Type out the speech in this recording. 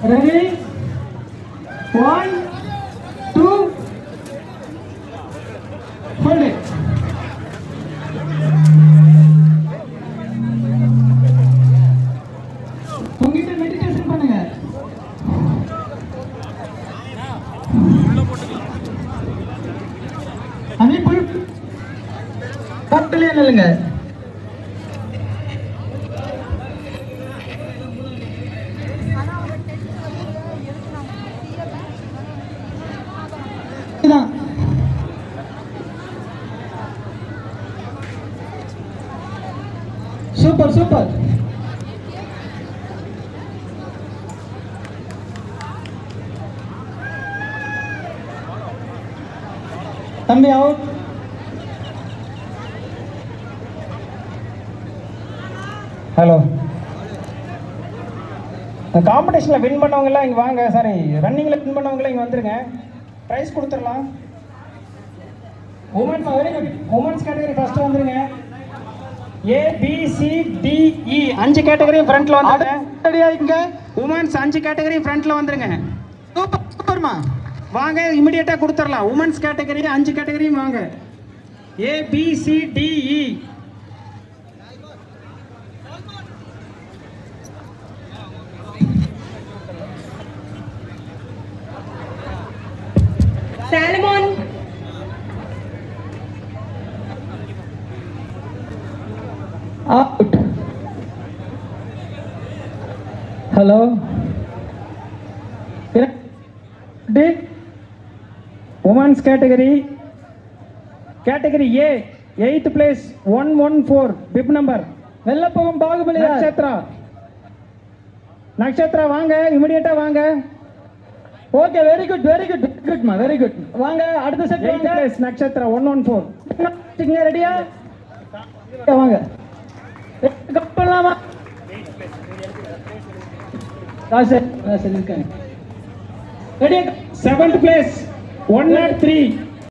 Ready? 1, 2, hold it. உங்ககிட்ட meditation பண்ணுங்க. அதே போய் பக்கத்துலயே நில்லுங்க. Super super. தம்பி அவுட். ஹலோ, காம்படிஷனில் வின் பண்ணவங்கலாம் இங்கே வாங்க. சாரி, ரன்னிங்கில் வின் பண்ணவங்களாம் இங்கே வந்துருங்க. ப்ரைஸ் கொடுத்துடலாம். Women's very good. Women's category first வந்துருங்க. ABCDE 5 கேட்டகரி ஃப்ரண்ட்ல வந்துருங்க. ரெடியா இங்க உமன்ஸ் 5 கேட்டகரி ஃப்ரண்ட்ல வந்துருங்க. சூப்பர் சூப்பர்மா. வாங்க, இமிடியேட்டா கொடுத்துடலாம். உமன்ஸ் கேட்டகரி 5 கேட்டகரியும் வாங்க. ABCDE. Salmon. Out. Hello. Did women's category A 8th place 114 bib number வெள்ளப்பகம் Baahubali Nakshatra வாங்க, இமிடியேட்டா வாங்க. Okay, very good very good குட்மா, வெரி குட். வாங்க அடுத்த செட். 8th place Nakshatra 114. ரெடியா? வாங்க கப்பலாமா. ராசே ராசே இருக்காங்க. ரெடி? 7th place 103